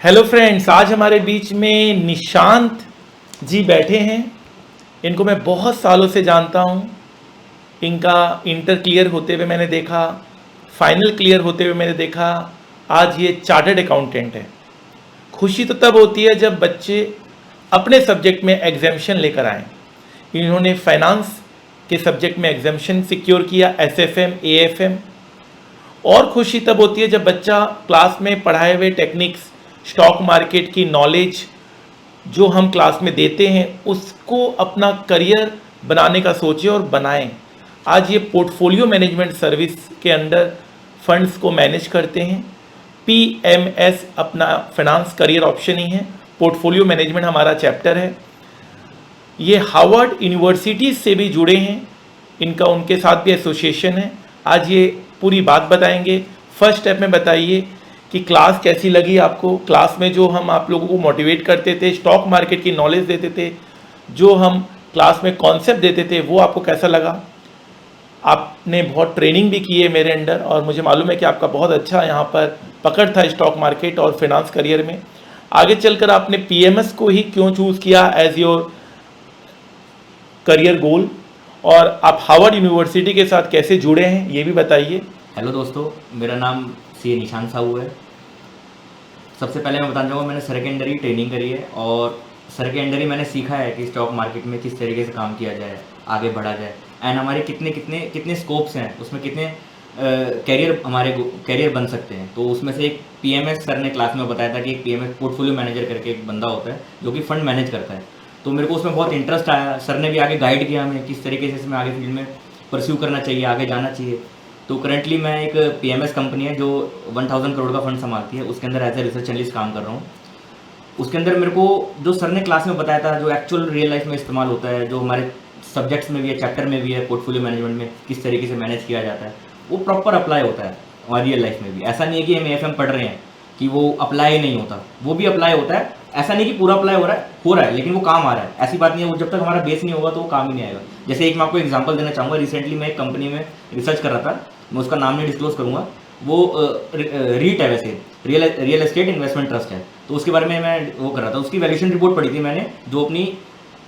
Hello friends, आज हमारे बीच में निशांत जी बैठे हैं। इनको मैं बहुत सालों से जानता हूँ। इनका इंटर क्लियर होते हुए मैंने देखा, फाइनल क्लियर होते हुए मैंने देखा। आज ये चार्टर्ड अकाउंटेंट है। खुशी तो तब होती है जब बच्चे अपने सब्जेक्ट में एग्जामिशन लेकर आएँ। इन्होंने फाइनेंस के सब्जेक्ट में एग्जामिशन सिक्योर किया, एसएफएम, एएफएम। और खुशी तब होती है जब बच्चा क्लास में पढ़ाए हुए टेक्निक्स, स्टॉक मार्केट की नॉलेज जो हम क्लास में देते हैं उसको अपना करियर बनाने का सोचे और बनाएं। आज ये पोर्टफोलियो मैनेजमेंट सर्विस के अंडर फंड्स को मैनेज करते हैं। पीएमएस अपना फाइनेंस करियर ऑप्शन ही है। पोर्टफोलियो मैनेजमेंट हमारा चैप्टर है। ये हार्वर्ड यूनिवर्सिटी से भी जुड़े हैं। इनका उनके साथ भी एसोसिएशन है। आज ये पूरी बात बताएंगे। फर्स्ट स्टेप में बताइए कि क्लास कैसी लगी आपको। क्लास में जो हम आप लोगों को मोटिवेट करते थे, स्टॉक मार्केट की नॉलेज देते थे, जो हम क्लास में कॉन्सेप्ट देते थे, वो आपको कैसा लगा। आपने बहुत ट्रेनिंग भी की है मेरे अंडर और मुझे मालूम है कि आपका बहुत अच्छा यहाँ पर पकड़ था स्टॉक मार्केट और फाइनेंस करियर में। आगे चलकर आपने पीएमएस को ही क्यों चूज़ किया एज योर करियर गोल, और आप हार्वर्ड यूनिवर्सिटी के साथ कैसे जुड़े हैं ये भी बताइए। हेलो दोस्तों, मेरा नाम सी निशांत साहू है। सबसे पहले मैं बताना चाहूँगा, मैंने सेकेंडरी ट्रेनिंग करी है और सेकेंडरी मैंने सीखा है कि स्टॉक मार्केट में किस तरीके से काम किया जाए, आगे बढ़ा जाए, एंड हमारे कितने कितने कितने स्कोप्स हैं, उसमें कितने कैरियर बन सकते हैं। तो उसमें से एक पीएमएस सर ने क्लास में बताया था कि एक पीएमएस पोर्टफोलियो मैनेजर करके एक बंदा होता है जो कि फंड मैनेज करता है। तो मेरे को उसमें बहुत इंटरेस्ट आया। सर ने भी आगे गाइड किया हमें किस तरीके से इसमें आगे फील्ड में परस्यू करना चाहिए, आगे जाना चाहिए। तो करंटली मैं एक पीएमएस कंपनी है जो 1000 करोड़ का फंड संभालती है, उसके अंदर एज ए रिसर्च एनालिस्ट काम कर रहा हूँ। उसके अंदर मेरे को जो सर ने क्लास में बताया था, जो एक्चुअल रियल लाइफ में इस्तेमाल होता है, जो हमारे सब्जेक्ट्स में भी है, चैप्टर में भी है, पोर्टफोलियो मैनेजमेंट में किस तरीके से मैनेज किया जाता है, वो प्रॉपर अप्लाई होता है हमारी रियल लाइफ में भी। ऐसा नहीं है कि हम एएफएम पढ़ रहे हैं कि वो अप्लाई नहीं होता, वो भी अप्लाई होता है। ऐसा नहीं कि पूरा अप्लाई हो रहा है लेकिन वो काम आ रहा है, ऐसी बात नहीं है। वो जब तक हमारा बेस नहीं होगा तो वो काम ही नहीं आएगा। जैसे एक मैं आपको एग्जांपल देना चाहूँगा। रिसेंटली मैं एक कंपनी में रिसर्च कर रहा था, मैं उसका नाम नहीं डिस्क्लोज करूँगा। वो रीट है, वैसे रियल एस्टेट इन्वेस्टमेंट ट्रस्ट है। तो उसके बारे में मैं वो कर रहा था। उसकी वैल्यूएशन रिपोर्ट पढ़ी थी मैंने, जो अपनी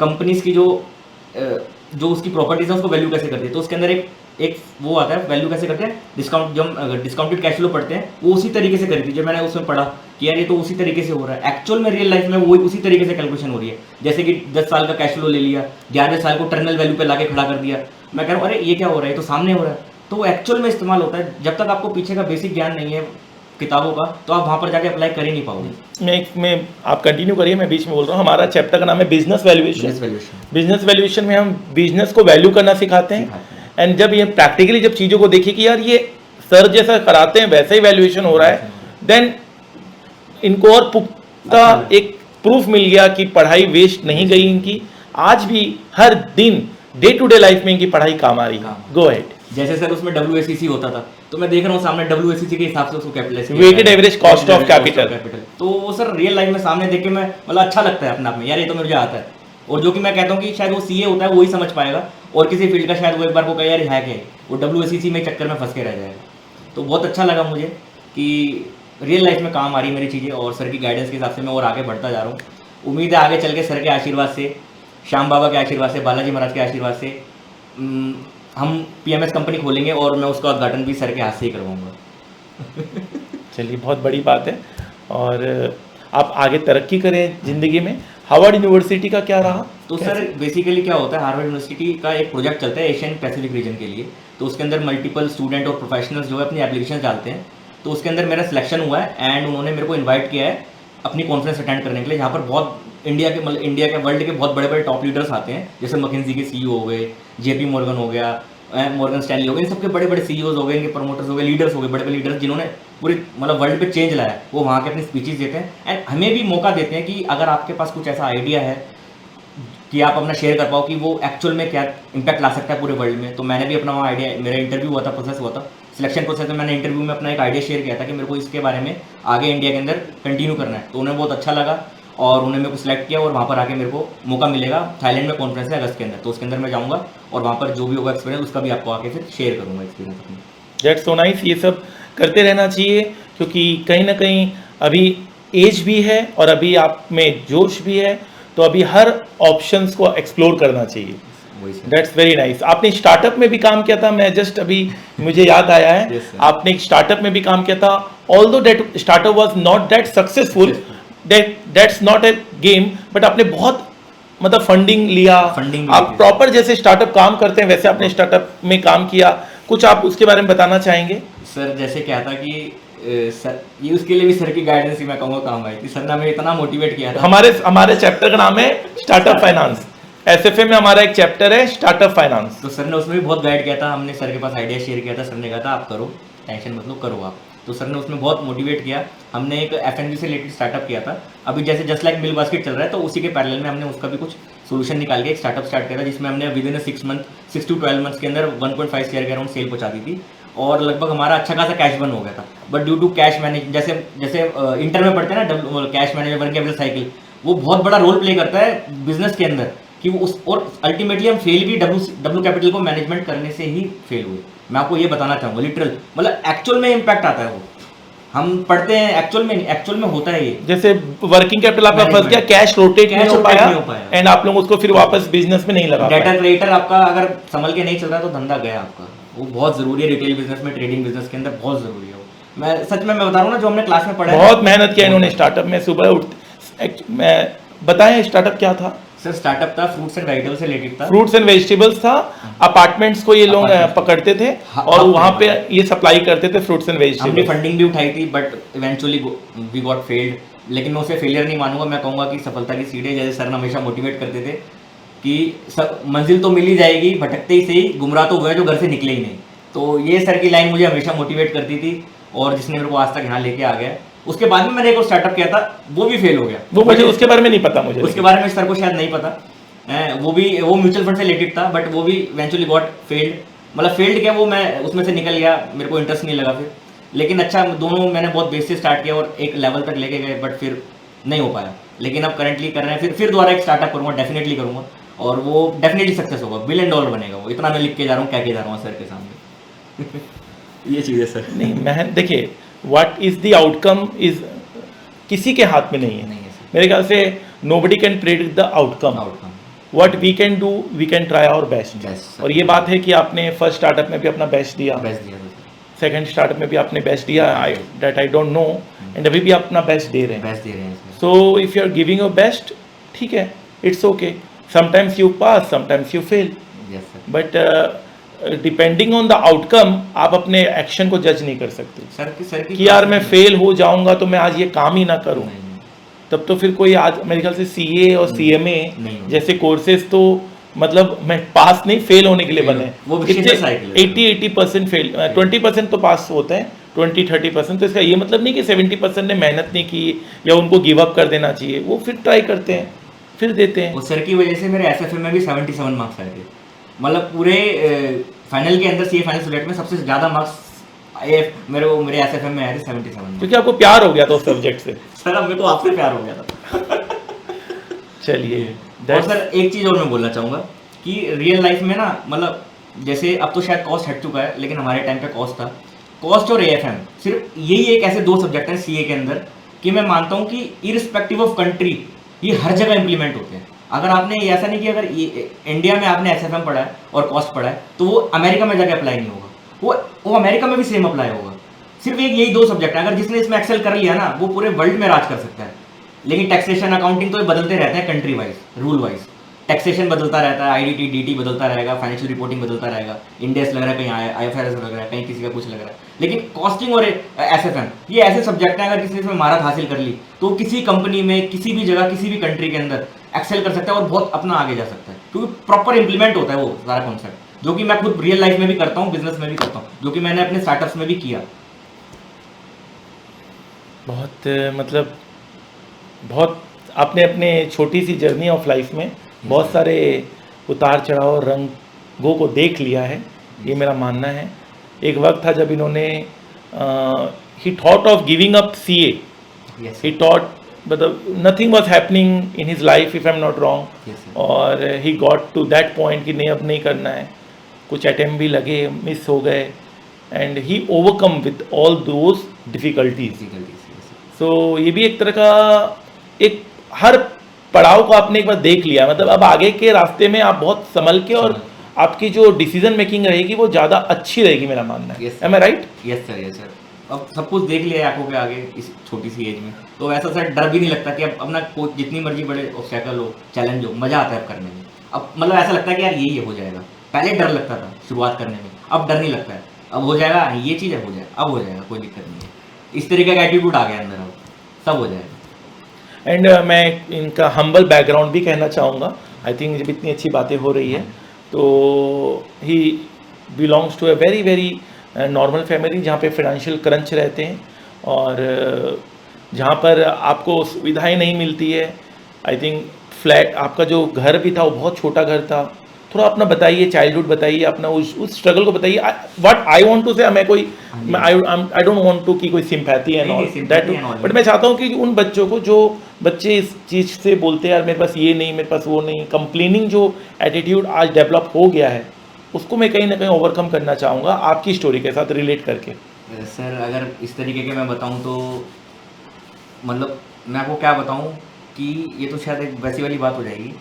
कंपनीज की जो उसकी प्रॉपर्टीज है उसको वैल्यू कैसे करती है। तो उसके अंदर एक वो आता है, वैल्यू कैसे करते हैं, डिस्काउंट, जब डिस्काउंटेड कैश फ्लो पढ़ते हैं, वो उसी तरीके से करी थी। जब मैंने उसमें पढ़ा कि यार ये तो उसी तरीके से हो रहा है, एक्चुअल में रियल लाइफ में वो उसी तरीके से कैलकुलेशन हो रही है। जैसे कि 10 साल का कैश फ्लो ले लिया, 11वें साल को टर्मिनल वैल्यू पे लाके खड़ा कर दिया। मैं कह रहा हूँ अरे ये क्या हो रहा है, ये तो सामने हो रहा है। तो वो एक्चुअल में इस्तेमाल होता है। जब तक आपको पीछे का बेसिक ज्ञान नहीं है किताबों का, तो आप वहाँ पर जाके अप्लाई कर ही नहीं पाओगे। मैं आप कंटिन्यू करिए, मैं बीच में बोल रहा हूँ। हमारा चैप्टर का नाम है बिजनेस वैल्यूएशन। बिजनेस वैल्यूएशन में हम बिजनेस को वैल्यू करना सिखाते हैं। एंड जब ये प्रैक्टिकली जब चीज़ों को देखिए कि यार ये सर जैसा कराते हैं वैसा ही वैल्यूएशन हो रहा है, देन इनको और पुख्ता एक प्रूफ मिल गया कि पढ़ाई वेस्ट नहीं गई इनकी। आज भी हर दिन डे टू डे लाइफ में इनकी पढ़ाई काम आ रही है। Go ahead. जैसे सर उसमें WACC होता था, तो मैं देख रहा हूँ सामने WACC के हिसाब से उसको capitalise, weighted average cost of capital. तो वो सर रियल लाइफ में सामने देख के मैं मतलब अच्छा लगता है अपने आप में, यार ये तो मुझे आता है। और जो कि मैं कहता हूँ कि शायद वो सीए होता है वही समझ पाएगा, और किसी फील्ड का शायद वो एक बार को कहे यार है क्या, वो WACC में चक्कर में फंस के रह जाएगा। तो बहुत अच्छा लगा मुझे कि रियल लाइफ में काम आ रही मेरी चीज़ें, और सर की गाइडेंस के हिसाब से मैं और आगे बढ़ता जा रहा हूँ। उम्मीद है आगे चल के सर के आशीर्वाद से, श्याम बाबा के आशीर्वाद से, बालाजी महाराज के आशीर्वाद से हम पीएमएस कंपनी खोलेंगे, और मैं उसका उद्घाटन भी सर के हाथ से ही करवाऊंगा। चलिए, बहुत बड़ी बात है। और आप आगे तरक्की करें ज़िंदगी में। हार्वर्ड यूनिवर्सिटी का क्या रहा? तो सर बेसिकली क्या होता है, हार्वर्ड यूनिवर्सिटी का एक प्रोजेक्ट चलता है एशियन पैसिफिक रीजन के लिए। तो उसके अंदर मल्टीपल स्टूडेंट और प्रोफेशनल्स जो है अपनी एप्लीकेशन डालते हैं। तो उसके अंदर मेरा सिलेक्शन हुआ है, एंड उन्होंने मेरे को इन्वाइट किया है अपनी कॉन्फ्रेंस अटेंड करने के लिए, जहाँ पर बहुत इंडिया के वर्ल्ड के बहुत बड़े बड़े टॉप लीडर्स आते हैं। जैसे मकिन्जी के सीईओ हो गए, जेपी मॉर्गन हो गया, मॉर्गन स्टैनली हो गए, इन सबके बड़े बड़े सीईओज हो गए, इनके प्रमोटर्स हो गए, लीडर्स हो गए, बड़े बड़े लीडर्स जिन्होंने पूरी मतलब वर्ल्ड पे चेंज लाया, वो वहाँ के अपनी स्पीचेस देते हैं। एंड हमें भी मौका देते हैं कि अगर आपके पास कुछ ऐसा आइडिया है कि आप अपना शेयर कर पाओ कि वो एक्चुअल में क्या इम्पैक्ट ला सकता है पूरे वर्ल्ड में। तो मैंने भी अपना वहाँ आइडिया, मेरा इंटरव्यू हुआ था, प्रोसेस हुआ था, सिलेक्शन प्रोसेस में मैंने इंटरव्यू में अपना एक आइडिया शेयर किया था कि मेरे को इसके बारे में आगे इंडिया के अंदर कंटिन्यू करना है। तो उन्हें बहुत अच्छा लगा और उन्होंने मेरे को सिलेक्ट किया, और वहाँ पर आके मेरे को मौका मिलेगा। थाईलैंड में कॉन्फ्रेंस है अगस्त के अंदर, तो उसके अंदर मैं जाऊँगा और वहाँ पर जो भी होगा एक्सपीरियंस उसका भी आपको आके फिर शेयर करूँगा एक्सपीरियंस अपनी। That's so nice. ये सब करते रहना चाहिए, क्योंकि कहीं ना कहीं अभी एज भी है और अभी आप में जोश भी है, तो अभी हर ऑप्शंस को एक्सप्लोर करना चाहिए. वही सर. That's very nice. आपने स्टार्टअप में भी काम किया था, मैं जस्ट अभी मुझे याद आया है. Yes, sir. आपने एक स्टार्टअप में भी काम किया था. Although that startup was not that successful, that's not a game, but आपने बहुत मतलब फंडिंग लिया. Funding भी आप ली. प्रॉपर जैसे स्टार्टअप काम करते हैं वैसे आपने स्टार्टअप में काम किया. कुछ आप उसके बारे में बताना चाहेंगे? सर जैसे क्या था कि सर ये उसके लिए भी सर की गाइडेंस ही मैं कहूँगा काम आई थी. सर ने हमें इतना मोटिवेट किया था. हमारे चैप्टर का नाम है स्टार्टअप फाइनेंस. एसएफए में हमारा एक चैप्टर है स्टार्टअप फाइनेंस. तो सर ने उसमें भी बहुत गाइड किया था. हमने सर के पास आइडिया शेयर किया था. सर ने कहा था आप करो, टेंशन मत लो, करो आप. तो सर ने उसमें बहुत मोटिवेट किया. हमने एक F&B से रिलेटेड स्टार्टअप किया था. अभी जैसे जस्ट लाइक मिल बास्केट चल रहा है, तो उसी के पैरेलल में हमने उसका भी कुछ सोल्यूशन निकाल के एक स्टार्टअप स्टार्ट किया था, जिसमें हमने विद इन 6 to 12 मंथ्स के अंदर 1.5 CR के अराउंड सेल पहुंचा दी थी. और लगभग हमारा अच्छा खासा कैश बर्न हो गया था. But due to cash manage, जैसे जैसे इंटर में पढ़ते हैं ना, cash management working capital cycle, वो बहुत बड़ा रोल प्ले करता है बिजनेस के अंदर. कि वो उस, और अल्टीमेटली हम फेल भी डब्ल्यू कैपिटल को मैनेजमेंट करने से ही फेल हुए. मैं आपको ये बताना चाहूँगा, लिटरल मतलब एक्चुअल में इम्पैक्ट आता है. वो हम पढ़ते हैं, एक्चुअल में होता है ये. जैसे वर्किंग कैपिटल आपका फंस गया, कैश रोटेट नहीं हो पाया, एंड आप लोग उसको फिर वापस बिजनेस में नहीं लगा पाए. डेटा क्रेडिटर आपका अगर संभल के नहीं चल रहा है तो धंधा गया आपका. वो बहुत जरूरी है रिटेल बिजनेस में, ट्रेडिंग बिजनेस के अंदर बहुत जरूरी है. मैं सच में मैं बता रहा हूँ ना, जो हमने क्लास में पढ़ा है, बहुत मेहनत किया इन्होंने स्टार्टअप में. सुबह उठ मैं बताएं स्टार्टअप क्या था? सर स्टार्टअप था फ्रूट्स एंड वेजिटेबल्स से रिलेटेड था. फ्रूट्स एंड वेजिटेबल्स था. अपार्टमेंट्स को ये लोग पकड़ते थे और वहाँ पे ये सप्लाई करते थे फ्रूट्स एंड हमने वेजिटेबल्स. फंडिंग भी उठाई थी, but eventually we got failed. लेकिन मैं उसे फेलियर नहीं मानूंगा. मैं कहूँगा कि सफलता की सीढ़ी, जैसे सर ने हमेशा मोटिवेट करते थे कि सब मंजिल तो मिल ही जाएगी, भटकते ही सही, गुमराह तो हुए जो घर से निकले ही नहीं. तो ये सर की लाइन मुझे हमेशा मोटिवेट करती थी, और जिसने मेरे को आज तक यहाँ लेके आ गया. उसके बाद में मैंने एक और स्टार्टअप किया था, वो भी फेल हो गया. वो मुझे उसके बारे में नहीं पता. मुझे उसके बारे में सर को शायद नहीं पता. वो म्यूचुअल फंड से रिलेटेड था, बट वो भी इवेंचुअली गॉट फेल्ड. मतलब फेल्ड क्या, वो मैं उसमें से निकल गया, मेरे को इंटरेस्ट नहीं लगा फिर. लेकिन अच्छा, दोनों मैंने बहुत बेस से स्टार्ट किया और एक लेवल तक लेके गए, बट फिर नहीं हो पाया. लेकिन अब करंटली कर रहे हैं, फिर दोबारा एक स्टार्टअप करूँगा, डेफिनेटली करूँगा, और वो डेफिनेटली सक्सेस होगा. $1 बिलियन बनेगा वो. इतना मैं लिख के जा रहा हूँ, क्या के जा रहा हूँ सर के सामने. ये चीज़ है सर. नहीं, मैं देखिए what is the outcome is किसी के हाथ में नहीं है. नहीं है सर. मेरे ख्याल से nobody can predict the outcome. What we can do, we can try our best. और ये बात है कि आपने फर्स्ट स्टार्टअप में भी अपना बेस्ट दिया, सेकंड स्टार्टअप में भी आपने बेस्ट दिया. आई डोंट नो, एंड अभी भी अपना बेस्ट दे रहे हैं. So if you are giving your best, ठीक है, it's okay. Sometimes you pass, sometimes you fail, but depending on the outcome आप अपने एक्शन को जज नहीं कर सकते. सर की कि यार मैं फेल हो जाऊंगा तो मैं आज ये काम ही ना करूं, तब तो फिर कोई आज मेरे ख्याल से CA और CMA जैसे कोर्सेज तो मतलब मैं पास नहीं, फेल होने के लिए बने. 80% फेल, 20% तो पास होते हैं, 20-30%. तो इसका ये मतलब नहीं कि 70% ने मेहनत नहीं की या उनको गिव अप कर देना चाहिए. वो फिर ट्राई करते हैं, फिर देते हैं. वो सर की वजह से मेरे SFM में भी 77 मार्क्स आए थे. मतलब पूरे फाइनल के अंदर CA फाइनल सब्जेक्ट में सबसे ज़्यादा मार्क्स मेरे SFM में आए थे 77. क्योंकि आपको प्यार हो गया था उस सब्जेक्ट से. सर अब मेरे को आपसे प्यार हो गया था. चलिए. और सर एक चीज़ और मैं बोलना चाहूँगा कि रियल लाइफ में ना, मतलब जैसे अब तो शायद कॉस्ट हट चुका है, लेकिन हमारे टाइम पे कॉस्ट था. कॉस्ट और AFM सिर्फ यही एक ऐसे 2 सब्जेक्ट हैं CA के अंदर कि मैं मानता हूँ कि इरिस्पेक्टिव ऑफ कंट्री ये हर जगह इंप्लीमेंट होते हैं. अगर आपने ऐसा नहीं कि अगर इंडिया में आपने SFM पढ़ा है और कॉस्ट पढ़ा है तो वो अमेरिका में जाके अप्लाई नहीं होगा. वो अमेरिका में भी सेम अप्लाई होगा. सिर्फ यही 2 सब्जेक्ट है. अगर जिसने इसमें एक्सेल कर लिया ना, वो पूरे वर्ल्ड में राज कर सकता है. लेकिन टैक्सेशन, अकाउंटिंग तो ये बदलते रहते हैं country wise, rule wise. Taxation बदलता रहता है, IDT DT बदलता रहेगा, फाइनेंशियल रिपोर्टिंग बदलता रहेगा, इंडेक्स लग रहा है, कहीं IFRS लग रहा है, कहीं किसी का कुछ लग रहा है. लेकिन कॉस्टिंग और SFM ये ऐसे सब्जेक्ट हैं, अगर किसी ने इसमें महारत हासिल कर ली तो किसी कंपनी में, किसी भी जगह, किसी भी कंट्री के अंदर एक्सेल कर सकता है और बहुत अपना आगे जा सकता है. क्योंकि प्रॉपर इंप्लीमेंट होता है वो सारा कॉन्सेप्ट, जो कि मैं खुद रियल लाइफ में भी करता हूँ, बिजनेस में भी करता हूँ, जो कि मैंने अपने स्टार्टअप्स में भी किया. बहुत मतलब बहुत आपने अपने छोटी सी जर्नी ऑफ लाइफ में बहुत सारे उतार चढ़ाव रंगों को देख लिया है, ये मेरा मानना है. एक वक्त था जब इन्होंने he thought of giving up CA. He thought मतलब nothing was happening in his life if I am not wrong, और he got to that point कि नहीं अब नहीं करना है. कुछ अटेम्प्ट भी लगे, मिस हो गए, and he overcome with all those difficulties. So ये भी एक तरह का एक हर पड़ाव को आपने एक बार देख लिया, मतलब अब आगे के रास्ते में आप बहुत संभल के और आपकी जो डिसीजन मेकिंग रहेगी वो ज़्यादा अच्छी रहेगी, मेरा मानना है। Yes, am I right? Yes sir, yes sir. अब सब कुछ देख लिया है आंखों के आगे इस छोटी सी एज में, तो ऐसा सर डर भी नहीं लगता कि अब अपना कोई जितनी मर्जी बड़े ऑब्स्टेकल हो, चैलेंज हो, मजा आता है अब करने में। अब मतलब ऐसा लगता है कि यार यही हो जाएगा। पहले डर लगता था शुरुआत करने में, अब डर नहीं लगता है। अब हो जाएगा, ये चीज़ है, हो जाएगा, अब हो जाएगा, कोई दिक्कत नहीं है। इस तरीके का एटीट्यूड आ गया अंदर, अब सब हो जाएगा। एंड मैं इनका हम्बल बैकग्राउंड भी कहना चाहूँगा। आई थिंक जब इतनी अच्छी बातें हो रही है तो ही belongs to a very very normal family जहाँ पे फाइनेंशियल क्रंच रहते हैं और जहाँ पर आपको सुविधाएं नहीं मिलती है। आई थिंक फ्लैट आपका जो घर भी था वो बहुत छोटा घर था। थोड़ा अपना बताइए, चाइल्डहुड बताइए, अपना उस स्ट्रगल को बताइए। व्हाट आई वांट टू से, मैं कोई आई डोंट वांट टू कि कोई sympathy and all that, but मैं चाहता हूँ कि उन बच्चों को जो बच्चे इस चीज़ से बोलते हैं यार मेरे पास ये नहीं, मेरे पास वो नहीं, कंप्लेनिंग जो एटीट्यूड आज डेवलप हो गया है उसको मैं कहीं ना कहीं ओवरकम करना चाहूँगा आपकी स्टोरी के साथ रिलेट करके। सर अगर इस तरीके के मैं बताऊं तो मतलब मैं आपको क्या बताऊं कि ये तो शायद एक वैसी वाली बात हो जाएगी।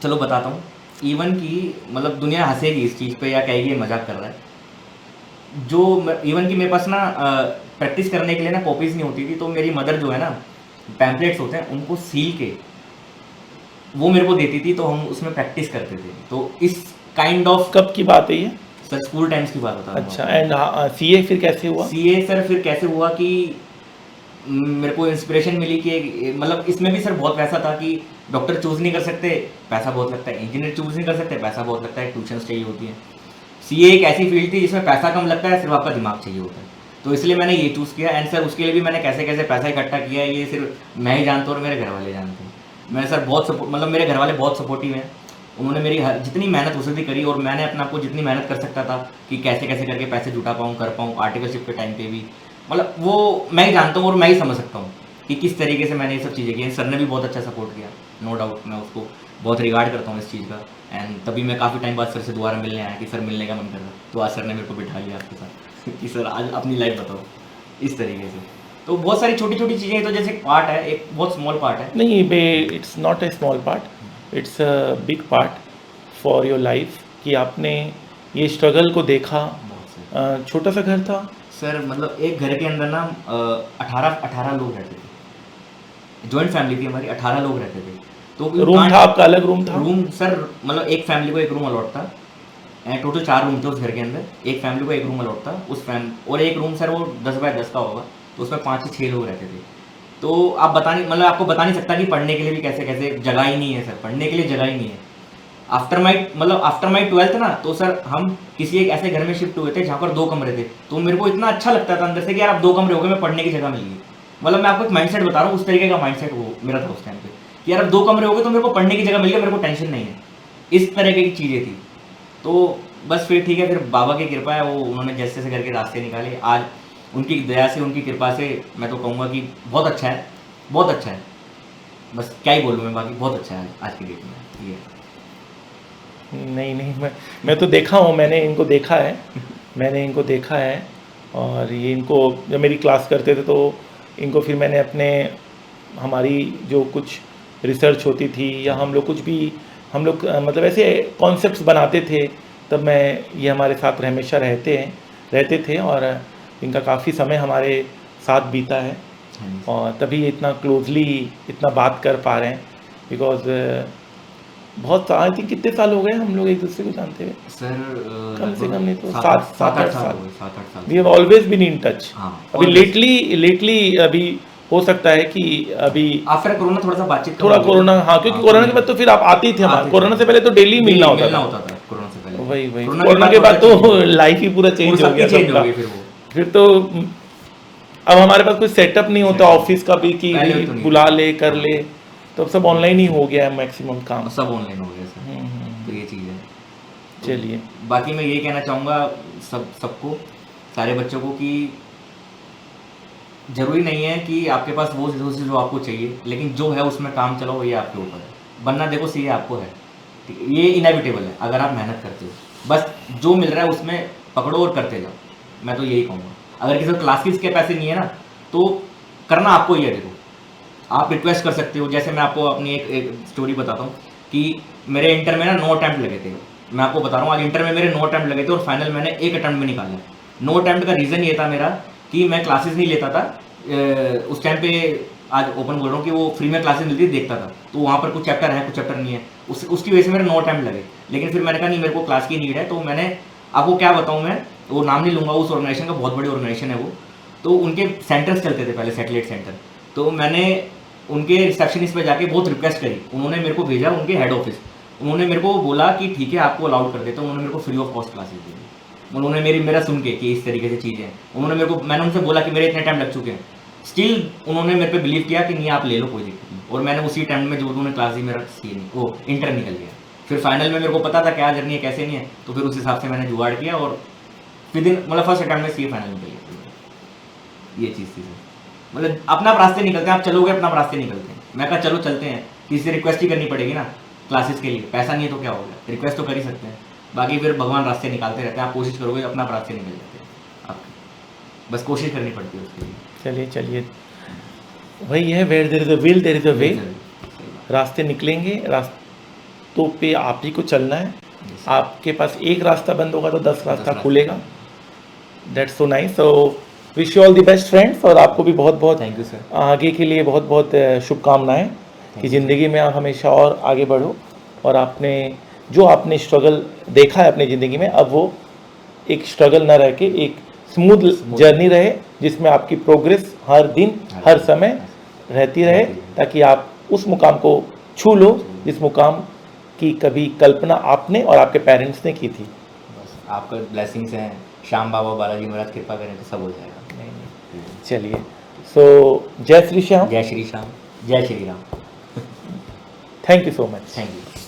चलो बताता हूँ। इवन कि मतलब दुनिया हंसेगी इस चीज़ पे या कहेगी ये मजाक कर रहा है। जो इवन कि मेरे पास ना प्रैक्टिस करने के लिए ना कॉपीज़ नहीं होती थी, तो मेरी मदर जो है ना पैम्पलेट्स होते हैं उनको सील के वो मेरे को देती थी, तो हम उसमें प्रैक्टिस करते थे। तो इस काइंड ऑफ कब की बात है ये? सर स्कूल टाइम्स की बात बता रहा हूँ। अच्छा, एंड सीए फिर कैसे हुआ? सीए सर फिर कैसे हुआ कि मेरे को इंस्पिरेशन मिली कि मतलब इसमें भी सर बहुत पैसा था कि डॉक्टर चूज़ नहीं कर सकते, पैसा बहुत लगता है। इंजीनियर चूज़ नहीं कर सकते, पैसा बहुत लगता है, ट्यूशन चाहिए होती है। सीए एक ऐसी फील्ड थी जिसमें पैसा कम लगता है, सिर्फ आपका दिमाग चाहिए होता है। तो इसलिए मैंने ये चूज़ किया। एंड सर उसके लिए भी मैंने कैसे कैसे पैसा इकट्ठा किया है ये सिर्फ मैं ही जानता हूँ और मेरे घर वाले जानते हैं। मैं सर बहुत सपोर्ट, मतलब मेरे घर वाले बहुत सपोर्टिव हैं। उन्होंने मेरी जितनी मेहनत हो सकती करी, और मैंने अपने आप को जितनी मेहनत कर सकता था कि कैसे कैसे करके पैसे जुटा पाऊँ, कर पाऊँ। आर्टिकलशिप के टाइम पे भी मतलब वो मैं ही जानता हूँ और मैं ही समझ सकता हूँ कि किस तरीके से मैंने ये सब चीज़ें की। सर ने भी बहुत अच्छा सपोर्ट किया, नो डाउट। मैं उसको बहुत रिगार्ड करता हूँ इस चीज़ का। एंड तभी मैं काफ़ी टाइम बाद सर से दोबारा मिलने आया कि सर मिलने का मन कर रहा। तो आज सर ने मेरे को बिठा लिया आपके साथ कि सर आज अपनी लाइफ बताओ, इस तरीके से। तो बहुत सारी छोटी छोटी चीज़ें, तो जैसे पार्ट है, एक बहुत स्मॉल पार्ट है। नहीं बे, it's not a small part, it's a big part for your life कि आपने ये स्ट्रगल को देखा। छोटा सा घर था सर, मतलब एक घर के अंदर ना 18 लोग रहते थे। जॉइंट फैमिली थी हमारी, 18 लोग रहते थे। तो रूम था आपका, अलग रूम था? रूम सर मतलब एक फैमिली को एक रूम अलॉट था। एंड टोटल 4 रूम थे उस घर के अंदर। एक फैमिली को एक रूम अलॉट था उस और एक रूम सर वो 10 बाय 10 का होगा, तो उसमें 5 से 6 लोग रहते थे। तो आप बता नहीं, मतलब आपको बता नहीं सकता कि पढ़ने के लिए भी कैसे कैसे जगह ही नहीं है सर, पढ़ने के लिए जगह ही नहीं है। आफ्टर माई 12th ना, तो सर हम किसी एक ऐसे घर में शिफ्ट हुए थे जहाँ पर 2 कमरे थे। तो मेरे को इतना अच्छा लगता था अंदर से कि यार आप 2 कमरे हो गए, मैं पढ़ने की जगह मिल गई। मतलब मैं आपको एक माइंडसेट बता रहा हूँ, उस तरीके का माइंडसेट वो मेरा था उस टाइम पे कि यार अब 2 कमरे हो गए तो मेरे को पढ़ने की जगह मिल गई, मेरे को टेंशन नहीं है। इस तरीके की चीज़ें थी। तो बस फिर ठीक है, फिर बाबा की कृपा है, वो उन्होंने जैसे जैसे करके रास्ते निकाले। आज उनकी दया से, उनकी कृपा से मैं तो कहूँगा कि बहुत अच्छा है, बहुत अच्छा है। बस क्या ही बोलूँ मैं, बाकी बहुत अच्छा है आज की डेट में ये। नहीं नहीं, मैं तो देखा हूँ, मैंने इनको देखा है, मैंने इनको देखा है। और ये इनको जब मेरी क्लास करते थे तो इनको फिर मैंने अपने हमारी जो कुछ रिसर्च होती थी या हम लोग कुछ भी हम लोग मतलब ऐसे कॉन्सेप्ट्स बनाते थे, तब मैं ये हमारे साथ हमेशा रहते थे और इनका काफ़ी समय हमारे साथ बीता है और तभी इतना क्लोजली इतना बात कर पा रहे हैं। बिकॉज बहुत आई थिंक कितने साल हो गए हम लोग एक दूसरे को जानते हुए? सर कम से कम नहीं तो 7-8 साल। 7-8 साल। We have always been in touch. हाँ, अभी लेटली अभी हो सकता है कि अभी आफ्टर कोरोना थोड़ा सा बातचीत थोड़ा कोरोना, हाँ क्योंकि कोरोना के बाद तो फिर आप आते ही थे हमारे, कोरोना से पहले तो डेली मिलना होता था। कोरोना से पहले वही कोरोना के बाद तो लाइफ ही पूरा चेंज हो गया सबका। फिर तो अब हमारे पास कोई सेटअप नहीं होता ऑफिस का भी कि बुला ले कर ले, तो अब सब ऑनलाइन ही हो गया है, मैक्सिमम काम सब ऑनलाइन हो गया सर। तो ये चीज़ है। चलिए, बाकी मैं यही कहना चाहूँगा सबको, सारे बच्चों को, कि ज़रूरी नहीं है कि आपके पास वो रिसोर्सेज जो आपको चाहिए, लेकिन जो है उसमें काम चलाओ, ये आपके ऊपर है। बनना देखो सीए आपको है, ये इनएविटेबल है अगर आप मेहनत करते हो। बस जो मिल रहा है उसमें पकड़ो और करते जाओ, मैं तो यही कहूँगा। अगर किसी को क्लासेस के पैसे नहीं है ना, तो करना आपको ही है। देखो आप रिक्वेस्ट कर सकते हो, जैसे मैं आपको अपनी एक स्टोरी बताता हूँ कि मेरे इंटर में ना 9 अटैम्प्ट लगे थे। मैं आपको बता रहा हूँ आज इंटर में मेरे 9 अटैम्प्ट लगे थे और फाइनल मैंने 1 अटैम्प्ट में निकाला है। 9 अटैम्प्ट का रीज़न ये था मेरा कि मैं क्लासेस नहीं लेता था उस टाइम पे। आज ओपन बोल रहा हूँ कि वो फ्री में क्लासेस मिलती देखता था, तो वहाँ पर कुछ चैप्टर है कुछ चैप्टर नहीं है, उसकी वजह से मेरे 9 अटैम्प्ट लगे। लेकिन फिर मैंने कहा नहीं, मेरे को क्लास की नीड है, तो मैंने आपको क्या बताऊँ, मैं वो नाम नहीं लूँगा, उस ऑर्गेनाइजेशन का बहुत बड़ी ऑर्गेनाइजेशन है वो, तो उनके सेंटर्स चलते थे पहले, सैटेलाइट सेंटर। तो मैंने उनके रिसेप्शनिस्ट पे जाके बहुत रिक्वेस्ट करी, उन्होंने मेरे को भेजा उनके हेड ऑफिस, उन्होंने मेरे को बोला कि ठीक है आपको अलाउड कर देते, उन्होंने मेरे को फ्री ऑफ कॉस्ट क्लासेस दी। उन्होंने मेरा सुन के कि इस तरीके से चीज़ें हैं, उन्होंने मेरे को, मैंने उनसे बोला कि मेरे इतने टाइम लग चुके हैं, स्टिल उन्होंने मेरे पे बिलीव किया कि नहीं आप ले लो कोई दिक्कत नहीं, और मैंने उसी टाइम में जो उन्होंने क्लास दी मेरा वो इंटर निकल गया। फिर फाइनल में मेरे को पता था क्या जर्नी है कैसे नहीं है, तो फिर उस हिसाब से मैंने जुगाड़ किया और फिर दिन मतलब फर्स्ट अटैम्प्ट में सीए फाइनल निकल गया। ये चीज़ थी सर, मतलब अपना रास्ते निकलते हैं, आप चलोगे अपना रास्ते निकलते हैं। मैं कहा चलो चलते हैं, किसी से रिक्वेस्ट ही करनी पड़ेगी ना क्लासेस के लिए, पैसा नहीं है तो क्या हो गया, रिक्वेस्ट तो कर ही सकते हैं, बाकी फिर भगवान रास्ते निकालते रहते हैं। आप कोशिश करोगे अपना रास्ते निकल जाते हैं, आप बस कोशिश करनी पड़ती है उसके लिए। चलिए चलिए, वही है, where there is a will there is a way. रास्ते निकलेंगे, रास्तों पे आप ही को चलना है। आपके पास एक रास्ता बंद होगा तो 10 रास्ता खुलेगा। That's so nice. So wish you all the best friends, और आपको भी बहुत बहुत थैंक यू सर। आगे के लिए बहुत बहुत शुभकामनाएं कि ज़िंदगी में आप हमेशा और आगे बढ़ो, और आपने स्ट्रगल देखा है अपनी ज़िंदगी में, अब वो एक स्ट्रगल ना रह के एक स्मूथ जर्नी रहे, जिसमें आपकी प्रोग्रेस हर दिन हर समय रहती रहे, ताकि आप उस मुकाम को छू लो जिस मुकाम की कभी कल्पना आपने और आपके पेरेंट्स ने की थी। बस आपका ब्लेसिंग्स हैं, श्याम बाबा बालाजी महाराज कृपा करें तो सब हो जाएगा। चलिए, सो जय श्री श्याम, जय श्री श्याम, जय Shri Ram. Thank you so much. Thank you.